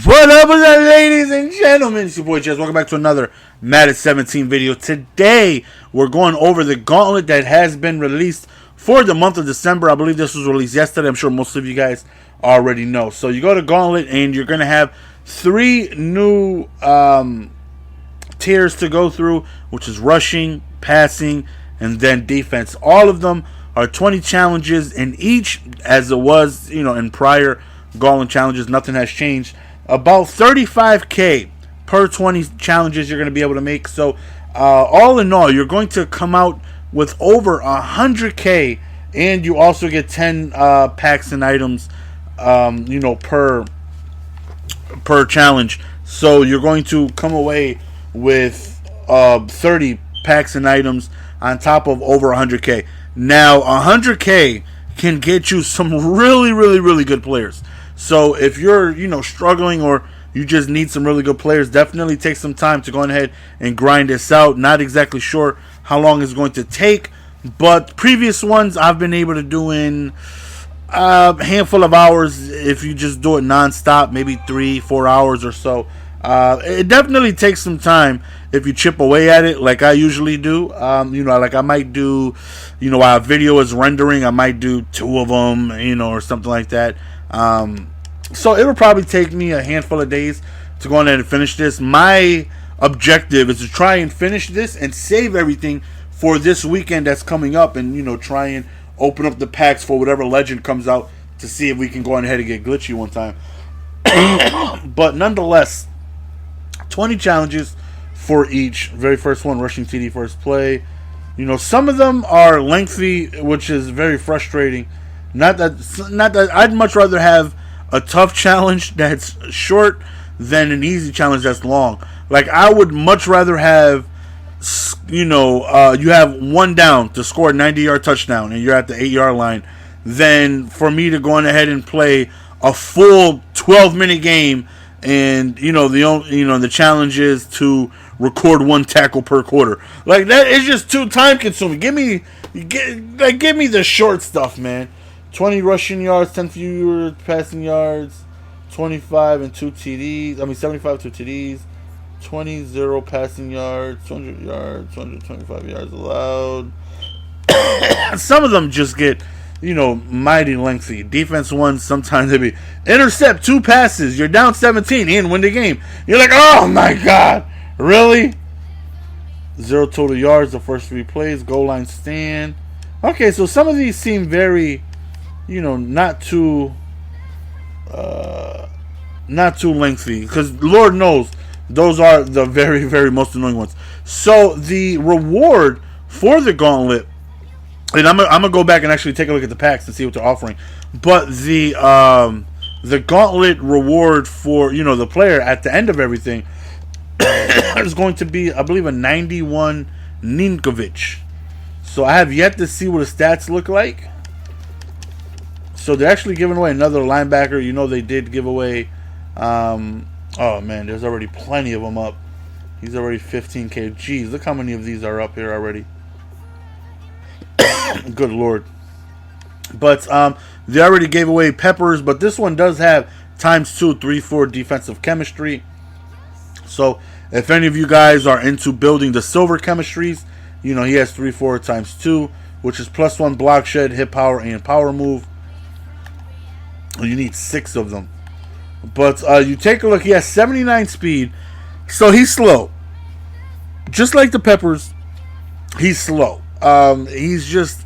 What up, ladies and gentlemen? It's your boy Jess. Welcome back to another Madden 17 video. Today, we're going over the Gauntlet that has been released for the month of December. I believe this was released yesterday. I'm sure most of you guys already know. So you go to Gauntlet and you're going to have three new tiers to go through, which is rushing, passing, and then defense. All of them are 20 challenges in each, as it was, in prior Gauntlet challenges. Nothing has changed. About 35k per 20 challenges you're going to be able to make. So all in all, you're going to come out with over 100k, and you also get 10 packs and items per challenge. So you're going to come away with 30 packs and items on top of over 100k. Now 100k can get you some really good players. So if you're, struggling, or you just need some really good players, definitely take some time to go ahead and grind this out. Not exactly sure how long it's going to take, but previous ones I've been able to do in a handful of hours. If you just do it non-stop, maybe 3-4 hours or so. It definitely takes some time if you chip away at it, like I usually do. Like I might do, while a video is rendering, I might do 2 of them, or something like that. So it'll probably take me a handful of days to go ahead and finish this. My objective is to try and finish this and save everything for this weekend that's coming up, and try and open up the packs for whatever legend comes out to see if we can go ahead and get glitchy one time. But nonetheless, 20 challenges for each. Very first one, rushing TD first play. Some of them are lengthy, which is very frustrating. Not that I'd much rather have a tough challenge that's short than an easy challenge that's long. Like, I would much rather have, you have one down to score a 90-yard touchdown and you're at the 8-yard line, than for me to go ahead and play a full 12-minute game, and the challenge is to record one tackle per quarter. Like, that is just too time consuming. Give me the short stuff, man. 20 rushing yards, 10 fewer passing yards, 25 and 2 TDs. 75 2 TDs, 20 0 passing yards, 200 yards, 225 yards allowed. Some of them just get, mighty lengthy. Defense ones, sometimes they be intercept 2 passes, you're down 17 and win the game. You're like, oh my god, really? 0 total yards the first 3 plays, goal line stand. Okay, so some of these seem very, not too lengthy, because Lord knows those are the very most annoying ones. So the reward for the Gauntlet, and I'm gonna go back and actually take a look at the packs and see what they're offering. But the Gauntlet reward for the player at the end of everything is going to be, I believe, a 91 Ninkovic. So I have yet to see what his stats look like. So they're actually giving away another linebacker. They did give away. Oh man, there's already plenty of them up. He's already 15k. Jeez, look how many of these are up here already. Good lord. But they already gave away Peppers, but this one does have ×2 3-4 defensive chemistry. So if any of you guys are into building the silver chemistries, he has 3-4 ×2, which is +1 block shed, hit power, and power move. You need 6 of them. But you take a look, he has 79 speed, so he's slow. Just like the Peppers, he's slow. He's just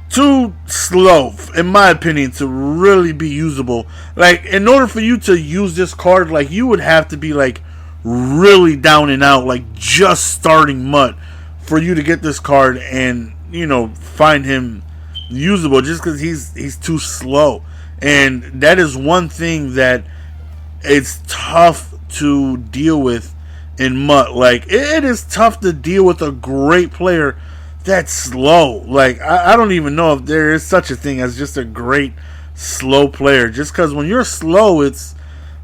too slow, in my opinion, to really be usable. Like, in order for you to use this card, like, you would have to be, like, really down and out, like, just starting MUT, for you to get this card and, find him usable, just because he's too slow. And that is one thing that it's tough to deal with in MUT. Like, it is tough to deal with a great player that's slow. Like, I don't even know if there is such a thing as just a great slow player. Just because when you're slow, it's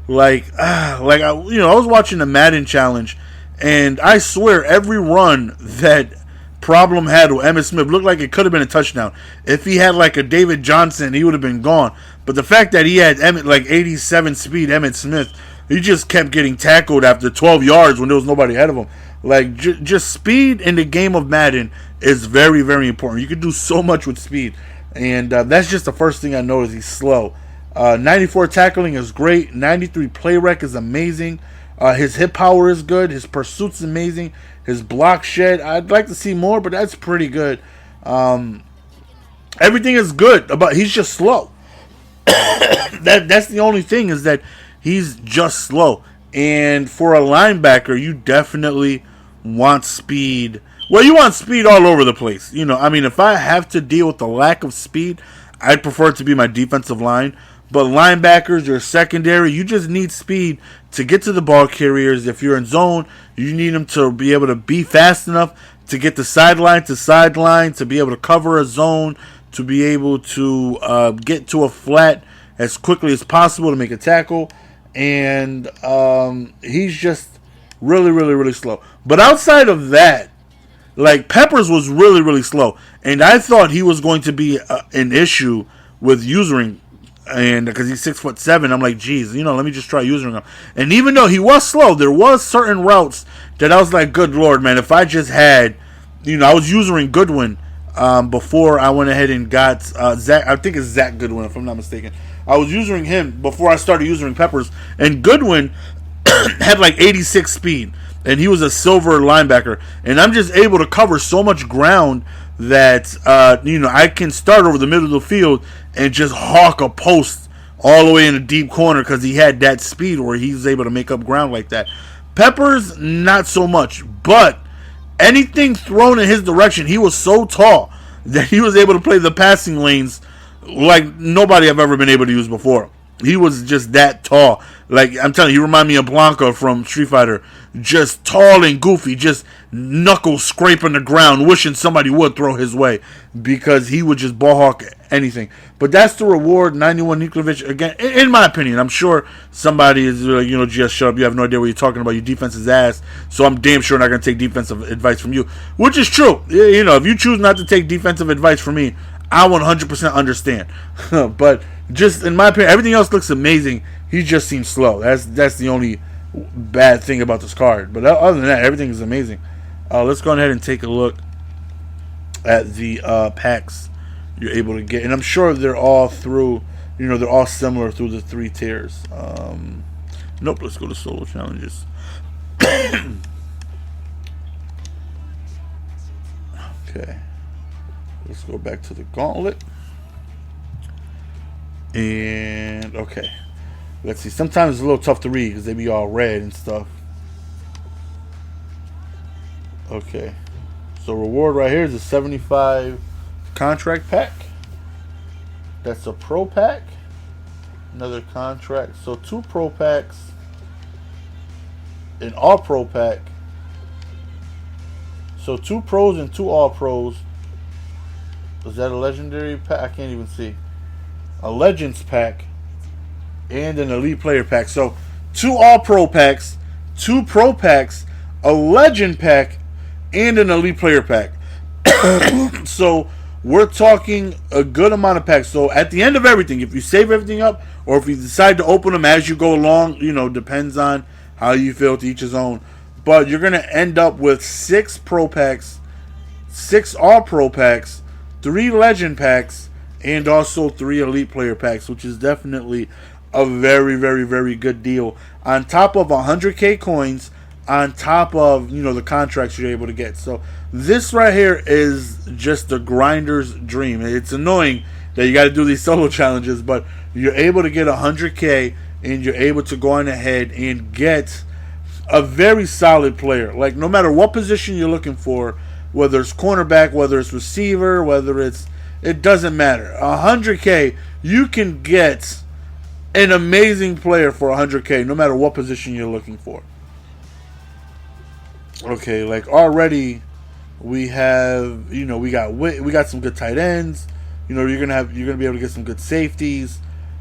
I was watching the Madden challenge, and I swear every run that Problem had with Emmitt Smith looked like it could have been a touchdown. If he had like a David Johnson, he would have been gone. But the fact that he had 87 speed Emmitt Smith He just kept getting tackled after 12 yards when there was nobody ahead of him. Like, just speed in the game of Madden is very, very important. You can do so much with speed. And that's just the first thing I noticed. He's slow. 94 tackling is great. 93 play rec is amazing. His hit power is good. His pursuit's amazing. His block shed, I'd like to see more, but that's pretty good. Everything is good. He's just slow. That's the only thing, is that he's just slow. And for a linebacker, you definitely want speed. Well, you want speed all over the place. If I have to deal with the lack of speed, I'd prefer it to be my defensive line. But linebackers, your secondary, you just need speed to get to the ball carriers. If you're in zone, you need them to be able to be fast enough to get the sideline to sideline, to be able to cover a zone, to be able to get to a flat as quickly as possible to make a tackle. And he's just really, really, really slow. But outside of that, like, Peppers was really, really slow. And I thought he was going to be an issue with using, and because he's 6'7", I'm like, geez, let me just try using him. And even though he was slow, there was certain routes that I was like, good Lord, man, if I just had, I was using Goodwin before I went ahead and got Zach. I think it's Zach Goodwin, if I'm not mistaken. I was using him before I started using Peppers, and Goodwin had like 86 speed, and he was a silver linebacker, and I'm just able to cover so much ground that I can start over the middle of the field and just hawk a post all the way in the deep corner, because he had that speed where he's able to make up ground like that. Peppers, not so much, but anything thrown in his direction, he was so tall that he was able to play the passing lanes like nobody I've ever been able to use before. He was just that tall. Like, I'm telling you, he reminded me of Blanca from Street Fighter. Just tall and goofy, just knuckles scraping the ground, wishing somebody would throw his way, because he would just ball hawk anything. But that's the reward. 91 Nikolic, again, in my opinion. I'm sure somebody is like, just shut up. You have no idea what you're talking about. Your defense is ass. So I'm damn sure not going to take defensive advice from you, which is true. If you choose not to take defensive advice from me, I 100% understand. But just in my opinion, everything else looks amazing. He just seems slow. That's the only bad thing about this card. But other than that, everything is amazing. Let's go ahead and take a look at the packs you're able to get, and I'm sure they're all through. They're all similar through the 3 tiers. Nope. Let's go to solo challenges. Okay. Let's go back to the Gauntlet. And, okay. Let's see. Sometimes it's a little tough to read because they be all red and stuff. Okay. So, reward right here is a 75 contract pack. That's a pro pack. Another contract. So, 2 pro packs. An all pro pack. So, 2 pros and 2 all pros. Was that a legendary pack? I can't even see. A legends pack and an elite player pack. So 2 all pro packs, 2 pro packs, a legend pack, and an elite player pack. So we're talking a good amount of packs. So at the end of everything, if you save everything up, or if you decide to open them as you go along, depends on how you feel, to each his own. But you're going to end up with 6 pro packs, 6 all pro packs, 3 legend packs, and also 3 elite player packs, which is definitely a very, very, very good deal. On top of 100K coins, on top of, the contracts you're able to get. So this right here is just the grinder's dream. It's annoying that you got to do these solo challenges, but you're able to get 100K, and you're able to go on ahead and get a very solid player. Like, no matter what position you're looking for, whether it's cornerback, whether it's receiver, it doesn't matter. 100K, you can get an amazing player for 100K, no matter what position you're looking for. Okay, like already we have, we got some good tight ends. You're gonna be able to get some good safeties.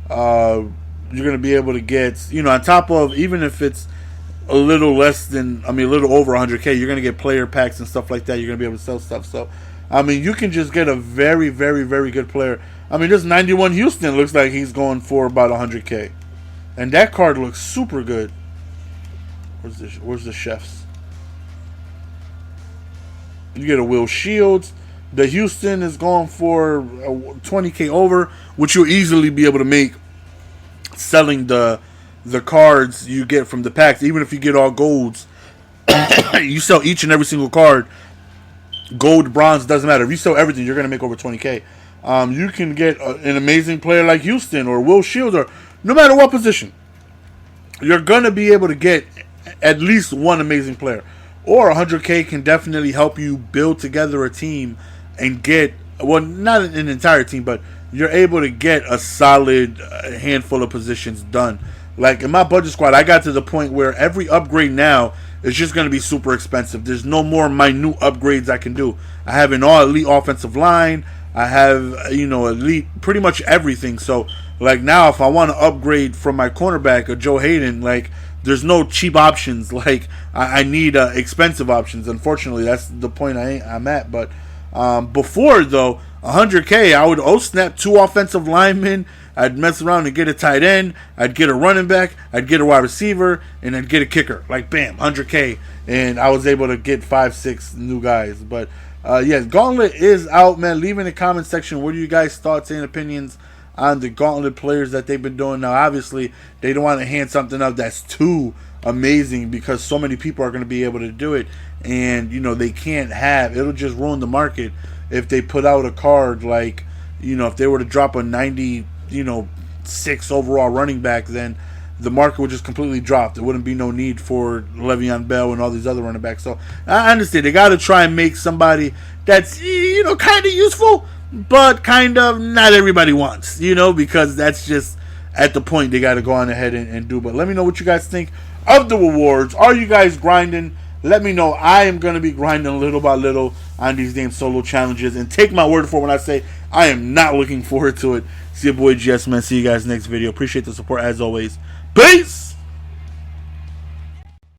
You're gonna be able to get, on top of, even if it's a little little over 100K, you're going to get player packs and stuff like that. You're going to be able to sell stuff. So, you can just get a very, very, very good player. This 91 Houston looks like he's going for about 100K. And that card looks super good. Where's the chefs? You get a Will Shields. The Houston is going for 20K over, which you'll easily be able to make selling the cards you get from the packs. Even if you get all golds, you sell each and every single card. Gold, bronze, doesn't matter. If you sell everything, you're going to make over 20K. You can get an amazing player like Houston or Will Shields, or no matter what position, you're going to be able to get at least one amazing player. Or 100K can definitely help you build together a team and get, well, not an entire team, but you're able to get a solid handful of positions done. Like in my budget squad, I got to the point where every upgrade now is just going to be super expensive. There's no more minute upgrades I can do. I have an all elite offensive line. I have, elite pretty much everything. So, like now, if I want to upgrade from my cornerback, or Joe Hayden, like there's no cheap options. Like I need expensive options. Unfortunately, that's the point I'm at. But before though, 100K, I would snap 2 offensive linemen. I'd mess around and get a tight end. I'd get a running back. I'd get a wide receiver, and I'd get a kicker. Like bam, 100K, and I was able to get 5-6 new guys. But yes, Gauntlet is out, man. Leave in the comment section what are you guys' thoughts and opinions on the Gauntlet players that they've been doing. Now, obviously, they don't want to hand something up that's too amazing because so many people are going to be able to do it, and they can't have. It'll just ruin the market if they put out a card like, if they were to drop a 96 overall running back, then the market would just completely drop. There wouldn't be no need for Le'Veon Bell and all these other running backs. So I understand they got to try and make somebody that's kind of useful, but kind of not everybody wants, because that's just at the point they got to go on ahead and do. But let me know what you guys think of the rewards. Are you guys grinding? Let me know. I am going to be grinding little by little on these damn solo challenges. And take my word for it when I say I am not looking forward to it. It's your boy GS, man. See you guys next video. Appreciate the support as always. Peace!